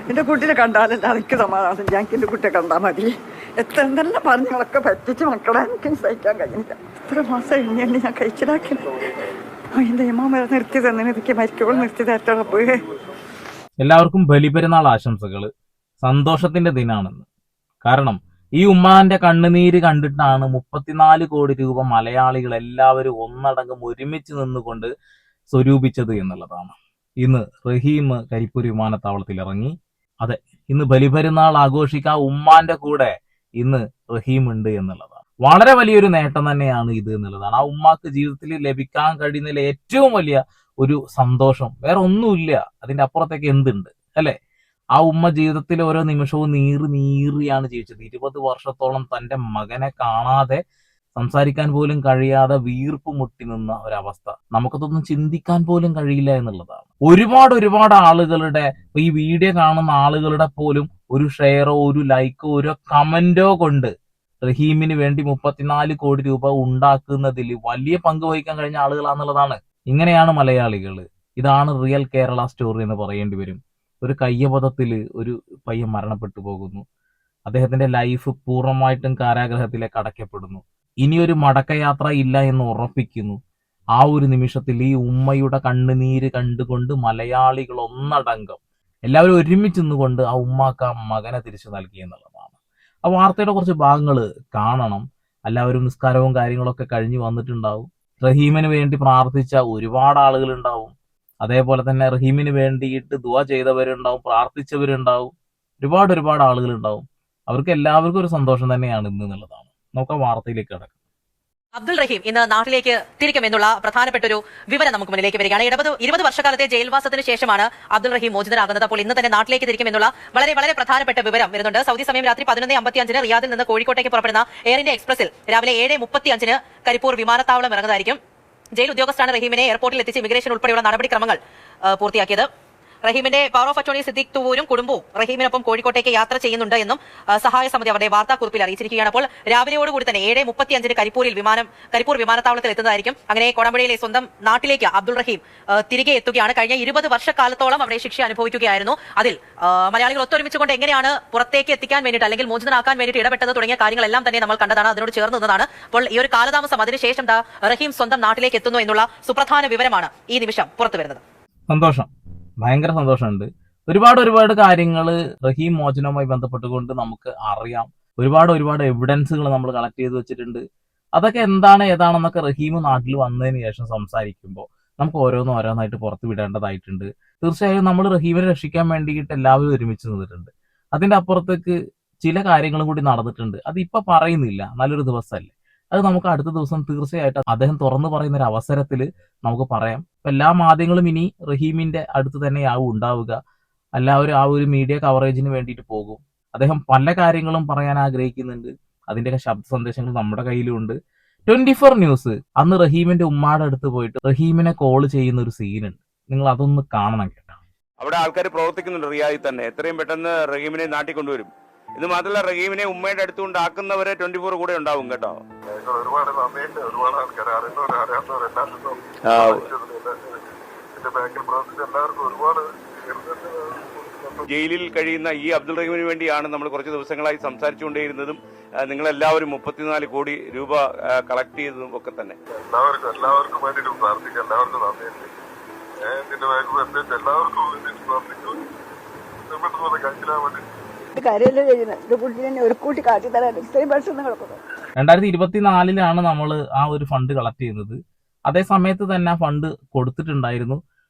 എൻ്റെ കുട്ടീനെ കണ്ടാലല്ല എനിക്ക് സമാധാനം. ഞങ്ങൾക്ക് എൻ്റെ കുട്ടിയെ കണ്ടാൽ മതി. എന്തെല്ലാം പറഞ്ഞങ്ങളൊക്കെ പറ്റിച്ച് മക്കളെ എനിക്ക് സഹിക്കാൻ കഴിയുന്നില്ല. ഇത്ര മാസം കഴിഞ്ഞാണ് ഞാൻ കഴിച്ചിലാക്കിയത്. എൻ്റെ അമ്മ വരെ നിർത്തി തന്നെ എനിക്ക് മരിക്കോളം നിർത്തി തരത്തോളം പോയി. എല്ലാവർക്കും ബലിപെരുന്നാൾ ആശംസകൾ. സന്തോഷത്തിന്റെ ദിനാണെന്ന്. കാരണം ഈ ഉമ്മാന്റെ കണ്ണുനീര് കണ്ടിട്ടാണ് 34 കോടി രൂപ മലയാളികൾ എല്ലാവരും ഒന്നടങ്കം ഒരുമിച്ച് നിന്നുകൊണ്ട് സ്വരൂപിച്ചത് എന്നുള്ളതാണ്. ഇന്ന് റഹീം കരിപ്പൂർ വിമാനത്താവളത്തിൽ ഇറങ്ങി. അതെ, ഇന്ന് ബലിപെരുന്നാൾ ആഘോഷിക്കാൻ ഉമ്മാന്റെ കൂടെ ഇന്ന് റഹീം ഉണ്ട് എന്നുള്ളതാണ്. വളരെ വലിയൊരു നേട്ടം തന്നെയാണ് ഇത് എന്നുള്ളതാണ്. ആ ഉമ്മാക്ക് ജീവിതത്തിൽ ലഭിക്കാൻ കഴിയുന്നതിൽ ഏറ്റവും വലിയ ഒരു സന്തോഷം വേറെ ഒന്നുമില്ല. അതിന്റെ അപ്പുറത്തേക്ക് എന്തുണ്ട് അല്ലെ? ആ ഉമ്മ ജീവിതത്തിൽ ഓരോ നിമിഷവും നീറിയാണ് ജീവിച്ചത്. 20 വർഷത്തോളം തന്റെ മകനെ കാണാതെ സംസാരിക്കാൻ പോലും കഴിയാതെ വീർപ്പ് മുട്ടി നിന്ന ഒരവസ്ഥ നമുക്കതൊന്നും ചിന്തിക്കാൻ പോലും കഴിയില്ല എന്നുള്ളതാണ്. ഒരുപാട് ആളുകളുടെ, ഈ വീഡിയോ കാണുന്ന ആളുകളുടെ പോലും ഒരു ഷെയറോ ഒരു ലൈക്കോ ഒരു കമന്റോ കൊണ്ട് റഹീമിന് വേണ്ടി 34 കോടി രൂപ ഉണ്ടാക്കുന്നതിൽ വലിയ പങ്ക് വഹിക്കാൻ കഴിഞ്ഞ ആളുകളാന്നുള്ളതാണ്. ഇങ്ങനെയാണ് മലയാളികൾ. ഇതാണ് റിയൽ കേരള സ്റ്റോറി എന്ന് പറയേണ്ടി വരും. ഒരു കയ്യബദ്ധത്തില് ഒരു പയ്യൻ മരണപ്പെട്ടു പോകുന്നു. അദ്ദേഹത്തിന്റെ ലൈഫ് പൂർണ്ണമായിട്ടും കാരാഗ്രഹത്തിലേക്ക് അടയ്ക്കപ്പെടുന്നു. ഇനിയൊരു മടക്കയാത്ര ഇല്ല എന്ന് ഉറപ്പിക്കുന്നു. ആ ഒരു നിമിഷത്തിൽ ഈ ഉമ്മയുടെ കണ്ണുനീര് കണ്ടുകൊണ്ട് മലയാളികൾ ഒന്നടങ്കം എല്ലാവരും ഒരുമിച്ച് നിന്നുകൊണ്ട് ആ ഉമ്മാക്ക് ആ മകനെ തിരിച്ചു നൽകി എന്നുള്ളതാണ്. ആ വാർത്തയുടെ കുറച്ച് ഭാഗങ്ങൾ കാണണം. എല്ലാവരും നിസ്കാരവും കാര്യങ്ങളൊക്കെ കഴിഞ്ഞ് വന്നിട്ടുണ്ടാവും. റഹീമിന് വേണ്ടി പ്രാർത്ഥിച്ച ഒരുപാട് ആളുകൾ ഉണ്ടാവും. അതേപോലെ തന്നെ റഹീമിന് വേണ്ടിയിട്ട് ദുആ ചെയ്തവരുണ്ടാവും, പ്രാർത്ഥിച്ചവരുണ്ടാവും. ഒരുപാട് ആളുകൾ ഉണ്ടാവും. അവർക്ക് എല്ലാവർക്കും ഒരു സന്തോഷം തന്നെയാണ് ഇന്ന് എന്നുള്ളതാണ്. നമുക്ക് ആ വാർത്തയിലേക്ക് കിടക്കാം. അബ്ദുൾ റഹീം ഇന്ന് നാട്ടിലേക്ക് തിരിക്കുമെന്നുള്ള പ്രധാനപ്പെട്ട ഒരു വിവരം നമുക്ക് മുന്നിലേക്ക് വരികയാണ്. 20 വർഷക്കാലത്തെ ജയിൽവാസത്തിന് ശേഷമാണ് അബ്ദുൾ റഹീം മോചിതനാകുന്നത്. അപ്പോൾ ഇന്ന് തന്നെ നാട്ടിലേക്ക് തിരിക്കുമെന്നുള്ള വളരെ പ്രധാനപ്പെട്ട വിവരം വരുന്നുണ്ട്. സൗദി സമയം രാത്രി 11:55 റിയാദിൽ നിന്ന് കോഴിക്കോട്ടേക്ക് പുറപ്പെടുന്ന എയർ ഇന്ത്യ എക്സ്പ്രസിൽ രാവിലെ 7:35 കരിപ്പൂർ വിമാനത്താവളം ഇറങ്ങുന്നതായിരിക്കും. ജയിൽ ഉദ്യോഗസ്ഥരാണ് റഹീമിനെ എയർപോർട്ടിൽ എത്തിച്ച് ഇമിഗ്രേഷൻ ഉൾപ്പെടെയുള്ള നടപടിക്രമങ്ങൾ പൂർത്തിയാക്കിയത്. റഹീമിന്റെ പവർ ഓഫ് അറ്റോർണി സിദ്ദീഖ് തുവൂരും കുടുംബവും റഹീമിനൊപ്പം കോഴിക്കോട്ടേക്ക് യാത്ര ചെയ്യുന്നുണ്ട് എന്നും സഹായ സമിതി അവരുടെ വാർത്താക്കുറിപ്പിൽ അറിയിച്ചിരിക്കുകയാണ്. അപ്പോൾ രാവിലെയോടുകൂടി തന്നെ 7:35 കരിപ്പൂർ വിമാനത്താവളത്തിൽ എത്തുന്നതായിരിക്കും. അങ്ങനെ കോടമ്പുഴയിലെ സ്വന്തം നാട്ടിലേക്ക് അബ്ദുൾ റഹീം തിരികെ എത്തുകയാണ്. കഴിഞ്ഞ 20 വർഷക്കാലത്തോളം അവിടെ ശിക്ഷ അനുഭവിക്കുകയായിരുന്നു. അതിൽ മലയാളികൾ ഒത്തൊരുമിച്ചുകൊണ്ട് എങ്ങനെയാണ് പുറത്തേക്ക് എത്തിക്കാൻ വേണ്ടിയിട്ട് അല്ലെങ്കിൽ മോചിതനാക്കാൻ വേണ്ടിയിട്ട് ഇടപെട്ടത് തുടങ്ങിയ കാര്യങ്ങളെല്ലാം തന്നെ നമ്മൾ കണ്ടതാണ്. അതിനോട് ചേർന്ന് നിന്നതാണ്. അപ്പോൾ ഈ ഒരു കാലതാമസം അതിനുശേഷം റഹീം സ്വന്തം നാട്ടിലേക്ക് എത്തുന്നു എന്നുള്ള സുപ്രധാന വിവരമാണ് ഈ നിമിഷം പുറത്തു വരുന്നത്. സന്തോഷം, ഭയങ്കര സന്തോഷമുണ്ട്. ഒരുപാട് കാര്യങ്ങൾ റഹീം മോചനവുമായി ബന്ധപ്പെട്ടുകൊണ്ട് നമുക്ക് അറിയാം. ഒരുപാട് എവിഡൻസുകൾ നമ്മൾ കളക്ട് ചെയ്ത് വെച്ചിട്ടുണ്ട്. അതൊക്കെ ഏതാണെന്നൊക്കെ റഹീം നാട്ടിൽ വന്നതിന് ശേഷം സംസാരിക്കുമ്പോൾ നമുക്ക് ഓരോന്നായിട്ട് പുറത്തു വിടേണ്ടതായിട്ടുണ്ട്. തീർച്ചയായും നമ്മൾ റഹീമിനെ രക്ഷിക്കാൻ വേണ്ടിയിട്ട് എല്ലാവരും ഒരുമിച്ച് നിന്നിട്ടുണ്ട്. അതിന്റെ അപ്പുറത്തേക്ക് ചില കാര്യങ്ങളും കൂടി നടന്നിട്ടുണ്ട്. അത് ഇപ്പൊ പറയുന്നില്ല, നല്ലൊരു ദിവസമല്ലേ. അത് നമുക്ക് അടുത്ത ദിവസം തീർച്ചയായിട്ടും അദ്ദേഹം തുറന്നു പറയുന്ന ഒരു അവസരത്തിൽ നമുക്ക് പറയാം. എല്ലാ മാധ്യമങ്ങളും ഇനി റഹീമിന്റെ അടുത്ത് തന്നെയാവും ഉണ്ടാവുക. എല്ലാവരും ആ ഒരു മീഡിയ കവറേജിന് വേണ്ടിയിട്ട് പോകും. അദ്ദേഹം പല കാര്യങ്ങളും പറയാൻ ആഗ്രഹിക്കുന്നുണ്ട്. അതിന്റെയൊക്കെ ശബ്ദ സന്ദേശങ്ങൾ നമ്മുടെ കയ്യിലുണ്ട്. 24 ന്യൂസ് അന്ന് റഹീമിന്റെ ഉമ്മാടെ അടുത്ത് പോയിട്ട് റഹീമിനെ കോൾ ചെയ്യുന്ന ഒരു സീനുണ്ട്. നിങ്ങൾ അതൊന്ന് കാണണം കേട്ടോ. അവിടെ ആൾക്കാർ പ്രവർത്തിക്കുന്നുണ്ട് റിയാദിൽ തന്നെ. എത്രയും പെട്ടെന്ന് റഹീമിനെ നാട്ടിൽ കൊണ്ടുവരും. ഇത് മാത്രമല്ല, റഹീമിനെ ഉമ്മയുടെ അടുത്തുകൊണ്ട് ആക്കുന്നവരെ 24 കൂടെ ഉണ്ടാവും കേട്ടോ. ഒരുപാട് നന്ദിയുണ്ട്. ഒരുപാട് ആൾക്കാർ അറിയാത്തവരെല്ലാവർക്കും ബാങ്കിൽ പ്രവർത്തിച്ച എല്ലാവർക്കും ഒരുപാട്. ജയിലിൽ കഴിയുന്ന ഈ അബ്ദുൾ റഹീമിന് വേണ്ടിയാണ് നമ്മൾ കുറച്ച് ദിവസങ്ങളായി സംസാരിച്ചുകൊണ്ടേയിരുന്നതും നിങ്ങളെല്ലാവരും 34 കോടി രൂപ കളക്ട് ചെയ്തതും ഒക്കെ തന്നെ. എല്ലാവർക്കും വേണ്ടിയിട്ട് പ്രാർത്ഥിക്കാം. എല്ലാവർക്കും നന്ദിയുണ്ട്. ഇതിന്റെ ബാങ്കിൽ പ്രത്യേകിച്ച് എല്ലാവർക്കും വേണ്ടിയിട്ട് പ്രാർത്ഥിക്കും. പോലെ കഴിക്കാൻ വേണ്ടി കാര്യമല്ലേ ചെയ്യുന്നത്. ഇത് പുള്ളിനെ ഒരു കൂട്ടി കാട്ടി തരാൻ ഇത്രയും പൈസ കിടക്കുന്നത്. 2024 നമ്മൾ ആ ഒരു ഫണ്ട് കളക്ട് ചെയ്യുന്നത്. അതേ സമയത്ത് തന്നെ ആ ഫണ്ട് കൊടുത്തിട്ടുണ്ടായിരുന്നു.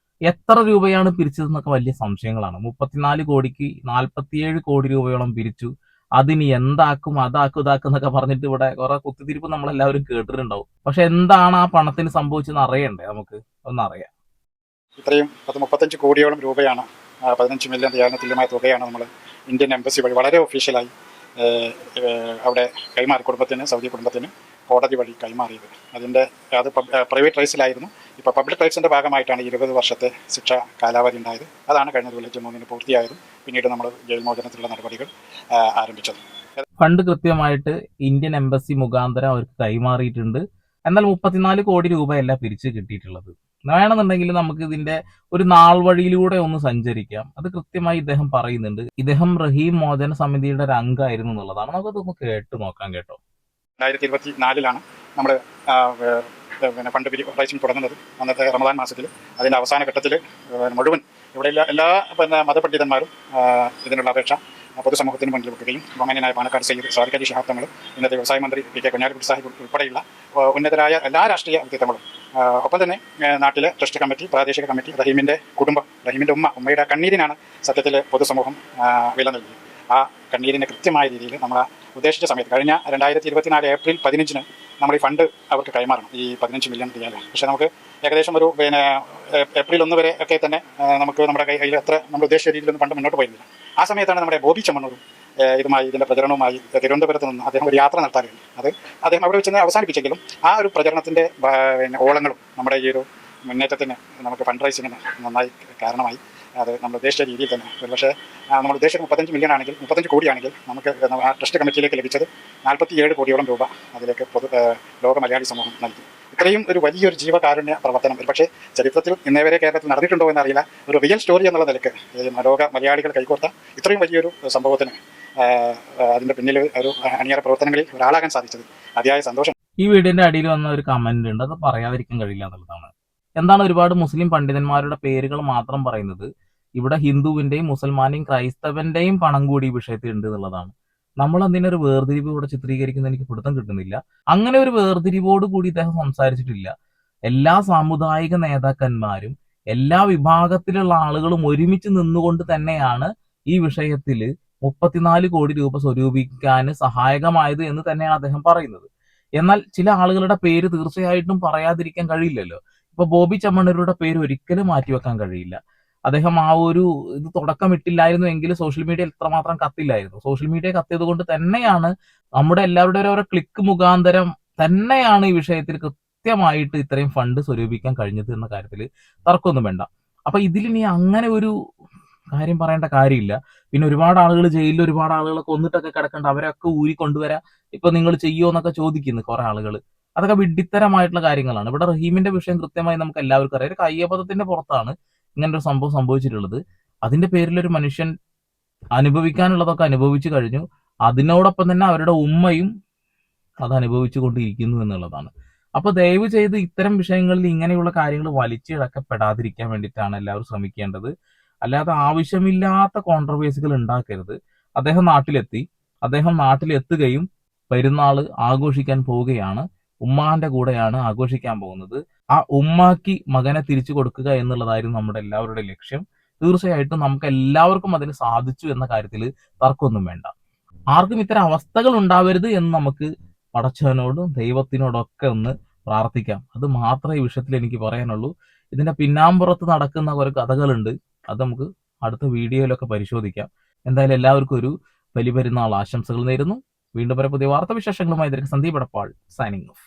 എത്ര രൂപയാണ് പിരിച്ചതെന്നൊക്കെ വലിയ സംശയങ്ങളാണ്. 34 കോടിക്ക് 47 കോടി രൂപയോളം പിരിച്ചു. അതിന് എന്താക്കും ഇതാക്കും എന്നൊക്കെ പറഞ്ഞിട്ട് ഇവിടെ കുറെ കുത്തിത്തിരിപ്പ് നമ്മളെല്ലാവരും കേട്ടിട്ടുണ്ടാവും. പക്ഷെ എന്താണ് ആ പണത്തിന് സംഭവിച്ചെന്ന് അറിയണ്ടേ? നമുക്ക് ഒന്നറിയാം. ഇത്രയും 35 കോടിയോളം രൂപയാണ്, 15 മില്യൺ റിയാലിന് തുല്യമായ തുകയാണ് നമ്മൾ ഇന്ത്യൻ എംബസി വഴി വളരെ ഒഫീഷ്യലായി അവിടെ സൗദി കുടുംബത്തിന് കോടതി വഴി കൈമാറിയത്. അത് പ്രൈവറ്റ് റൈറ്റ്സിലായിരുന്നു. ഇപ്പോൾ പബ്ലിക് റൈറ്റ്സിൻ്റെ ഭാഗമായിട്ടാണ് 20 വർഷത്തെ ശിക്ഷ കാലാവധി ഉണ്ടായത്. അതാണ് കഴിഞ്ഞ ജൂലൈ 3 പൂർത്തിയായതും പിന്നീട് നമ്മൾ ജയിൽ മോചനത്തിലുള്ള നടപടികൾ ആരംഭിച്ചത്. ഫണ്ട് കൃത്യമായിട്ട് ഇന്ത്യൻ എംബസി മുഖാന്തരം അവർക്ക് കൈമാറിയിട്ടുണ്ട്. എന്നാൽ 34 കോടി രൂപയല്ല പിരിച്ചു കിട്ടിയിട്ടുള്ളത്. വേണമെന്നുണ്ടെങ്കിൽ നമുക്ക് ഇതിന്റെ ഒരു നാൾ വഴിയിലൂടെ ഒന്ന് സഞ്ചരിക്കാം. അത് കൃത്യമായി ഇദ്ദേഹം പറയുന്നുണ്ട്. ഇദ്ദേഹം റഹീം മോചന സമിതിയുടെ ഒരു അംഗമായിരുന്നു എന്നുള്ളതാണ്. നമുക്കതൊന്ന് കേട്ട് നോക്കാം കേട്ടോ. 2024 നമ്മൾ പിന്നെ ഫണ്ട് റൈസിംഗ് തുടങ്ങുന്നത്. അന്നത്തെ റമദാൻ മാസത്തിൽ അതിൻ്റെ അവസാന ഘട്ടത്തിൽ മുഴുവൻ ഇവിടെ എല്ലാ പിന്നെ മതപണ്ഡിതന്മാരും ഇതിനുള്ള അപേക്ഷ പൊതുസമൂഹത്തിന് മുന്നിൽ വെക്കുകയും ബഹുമാന്യനായ പാണക്കാട് സയ്യിദ് സാദിഖ് അലി ശിഹാബ് തങ്ങൾ, ഇന്നത്തെ വ്യവസായ മന്ത്രി പി.കെ. കുഞ്ഞാലിക്കുട്ടി സാഹിബ് ഉൾപ്പെടെയുള്ള ഉന്നതരായ എല്ലാ രാഷ്ട്രീയ വ്യക്തിത്വങ്ങളും, ഒപ്പം തന്നെ നാട്ടിലെ ട്രസ്റ്റ് കമ്മിറ്റി, പ്രാദേശിക കമ്മിറ്റി, റഹീമിൻ്റെ കുടുംബം, റഹീമിൻ്റെ ഉമ്മയുടെ കണ്ണീരിനാണ് സത്യത്തിൽ പൊതുസമൂഹം വില നൽകിയത്. ആ കണ്ണീരിനെ കൃത്യമായ രീതിയിൽ നമ്മൾ ഉദ്ദേശിച്ച സമയത്ത് കഴിഞ്ഞ 2024 ഏപ്രിൽ 15 നമ്മൾ ഈ ഫണ്ട് അവർക്ക് കൈമാറണം, ഈ 15 മില്യൺ റിയാൽ. പക്ഷേ നമുക്ക് ഏകദേശം ഒരു പിന്നെ ഏപ്രിൽ 1 വരെ ഒക്കെ തന്നെ നമുക്ക് നമ്മുടെ കയ്യിൽ അത്ര നമ്മൾ ഉദ്ദേശിച്ച രീതിയിലൊന്നും ഫണ്ട് മുന്നോട്ട് പോയിരുന്നില്ല. ആ സമയത്താണ് നമ്മുടെ ബോബി ചെമ്മണ്ണൂരും ഇതിൻ്റെ പ്രചരണവുമായി തിരുവനന്തപുരത്ത് നിന്ന് അദ്ദേഹം ഒരു യാത്ര നടത്താറുണ്ട്. അത് അദ്ദേഹം അവിടെ വെച്ച് അവസാനിപ്പിച്ചെങ്കിലും ആ ഒരു പ്രചരണത്തിൻ്റെ പിന്നെ ഓളങ്ങളും നമ്മുടെ ഈ ഒരു മുന്നേറ്റത്തിന് നമുക്ക് ഫണ്ട് റൈസിങ്ങിന് നന്നായി കാരണമായി. അത് നമ്മൾ ഉദ്ദേശിച്ച രീതിയിൽ തന്നെ. പക്ഷേ നമ്മൾ ഉദ്ദേശിച്ച 35 കോടിയാണെങ്കിൽ നമുക്ക് ആ ട്രസ്റ്റ് കമ്മിറ്റിയിലേക്ക് ലഭിച്ചത് 47 കോടിയോളം രൂപ അതിലേക്ക് ലോക മലയാളി സമൂഹം നൽകി. ഇത്രയും ഒരു വലിയൊരു ജീവകാരുണ്യ പ്രവർത്തനം പക്ഷേ ചരിത്രത്തിൽ ഇന്നേവരെ കേരളത്തിൽ നടന്നിട്ടുണ്ടോ എന്നറിയില്ല. ഒരു റിയൽ സ്റ്റോറി എന്നുള്ള നിലയ്ക്ക് ലോക മലയാളികൾ കൈകോർത്ത ഇത്രയും വലിയൊരു സംഭവത്തിന് അതിൻ്റെ പിന്നിൽ ഒരു അണിയറ പ്രവർത്തനങ്ങളിൽ ഒരാളാകാൻ സാധിച്ചത് അതിയായ സന്തോഷം. ഈ വീഡിയോന്റെ അടിയിൽ വന്ന ഒരു കമന്റ് ഉണ്ട്, അത് പറയാതിരിക്കാൻ കഴിയില്ല എന്നുള്ളതാണ്. എന്താണ് ഒരുപാട് മുസ്ലിം പണ്ഡിതന്മാരുടെ പേരുകൾ മാത്രം പറയുന്നത്? ഇവിടെ ഹിന്ദുവിന്റെയും മുസൽമാന്റെയും ക്രൈസ്തവന്റെയും പണം കൂടി ഈ വിഷയത്തിൽ ഉണ്ട് എന്നുള്ളതാണ്. നമ്മൾ അതിനൊരു വേർതിരിവ് ഇവിടെ ചിത്രീകരിക്കുന്ന എനിക്ക് പിടുത്തം കിട്ടുന്നില്ല. അങ്ങനെ ഒരു വേർതിരിവോട് കൂടി ഇദ്ദേഹം സംസാരിച്ചിട്ടില്ല. എല്ലാ സാമുദായിക നേതാക്കന്മാരും എല്ലാ വിഭാഗത്തിലുള്ള ആളുകളും ഒരുമിച്ച് നിന്നുകൊണ്ട് തന്നെയാണ് ഈ വിഷയത്തിൽ 34 കോടി രൂപ സ്വരൂപിക്കാൻ സഹായകമായത് എന്ന് തന്നെയാണ് അദ്ദേഹം പറയുന്നത്. എന്നാൽ ചില ആളുകളുടെ പേര് തീർച്ചയായിട്ടും പറയാതിരിക്കാൻ കഴിയില്ലല്ലോ. ഇപ്പൊ ബോബി ചെമ്മണ്ണൂരുടെ പേര് ഒരിക്കലും മാറ്റിവെക്കാൻ കഴിയില്ല. അദ്ദേഹം ആ ഒരു ഇത് തുടക്കമിട്ടില്ലായിരുന്നു എങ്കിൽ സോഷ്യൽ മീഡിയ എത്രമാത്രം കത്തില്ലായിരുന്നു. സോഷ്യൽ മീഡിയ കത്തിയത് കൊണ്ട് തന്നെയാണ് നമ്മുടെ എല്ലാവരുടെയും ഓരോ ക്ലിക്ക് മുഖാന്തരം തന്നെയാണ് ഈ വിഷയത്തിൽ കൃത്യമായിട്ട് ഇത്രയും ഫണ്ട് സ്വരൂപിക്കാൻ കഴിഞ്ഞത് എന്ന കാര്യത്തിൽ തർക്കമൊന്നും വേണ്ട. അപ്പൊ ഇതിലിനി അങ്ങനെ ഒരു കാര്യം പറയേണ്ട കാര്യമില്ല. പിന്നെ ഒരുപാട് ആളുകൾ ജയിലിൽ ഒരുപാട് ആളുകളെ കൊന്നിട്ടൊക്കെ കിടക്കേണ്ട, അവരൊക്കെ ഊരി കൊണ്ടുവരാം. ഇപ്പൊ നിങ്ങൾ ചെയ്യുമോ എന്നൊക്കെ ചോദിക്കുന്നു കുറെ ആളുകൾ. അതൊക്കെ വിഡ്ഢിത്തരമായിട്ടുള്ള കാര്യങ്ങളാണ്. ഇവിടെ റഹീമിന്റെ വിഷയം കൃത്യമായി നമുക്ക് എല്ലാവർക്കും അറിയാം. ഒരു കയ്യബദ്ധത്തിന്റെ പുറത്താണ് ഇങ്ങനൊരു സംഭവം സംഭവിച്ചിട്ടുള്ളത്. അതിന്റെ പേരിൽ ഒരു മനുഷ്യൻ അനുഭവിക്കാനുള്ളതൊക്കെ അനുഭവിച്ചു കഴിഞ്ഞു. അതിനോടൊപ്പം തന്നെ അവരുടെ ഉമ്മയും അത് അനുഭവിച്ചു കൊണ്ടിരിക്കുന്നു എന്നുള്ളതാണ്. അപ്പൊ ദയവ് ചെയ്ത് ഇത്തരം വിഷയങ്ങളിൽ ഇങ്ങനെയുള്ള കാര്യങ്ങൾ വലിച്ചിഴക്കപ്പെടാതിരിക്കാൻ വേണ്ടിയിട്ടാണ് എല്ലാവരും ശ്രമിക്കേണ്ടത്. അല്ലാതെ ആവശ്യമില്ലാത്ത കോൺട്രവേഴ്സികൾ ഉണ്ടാക്കരുത്. അദ്ദേഹം നാട്ടിലെത്തുകയും പെരുന്നാൾ ആഘോഷിക്കാൻ പോവുകയാണ്. ഉമ്മാന്റെ കൂടെയാണ് ആഘോഷിക്കാൻ പോകുന്നത്. ആ ഉമ്മാക്ക് മകനെ തിരിച്ചു കൊടുക്കുക എന്നുള്ളതായിരുന്നു നമ്മുടെ എല്ലാവരുടെയും ലക്ഷ്യം. തീർച്ചയായിട്ടും നമുക്ക് എല്ലാവർക്കും അതിന് സാധിച്ചു എന്ന കാര്യത്തിൽ തർക്കമൊന്നും വേണ്ട. ആർക്കും ഇത്തരം അവസ്ഥകൾ ഉണ്ടാവരുത് എന്ന് നമുക്ക് പടച്ചവനോടും ദൈവത്തിനോടൊക്കെ ഒന്ന് പ്രാർത്ഥിക്കാം. അത് മാത്രമേ ഈ വിഷയത്തിൽ എനിക്ക് പറയാനുള്ളൂ. ഇതിന്റെ പിന്നാമ്പുറത്ത് നടക്കുന്ന കുറെ കഥകളുണ്ട്. അത് നമുക്ക് അടുത്ത വീഡിയോയിലൊക്കെ പരിശോധിക്കാം. എന്തായാലും എല്ലാവർക്കും ഒരു ബലിപെരുന്നാൾ ആശംസകൾ നേരുന്നു. വീണ്ടും പുതിയ വാർത്താവിശേഷങ്ങളുമായി സന്ദീപ് എടപ്പാൾ സൈനിങ് ഓഫ്.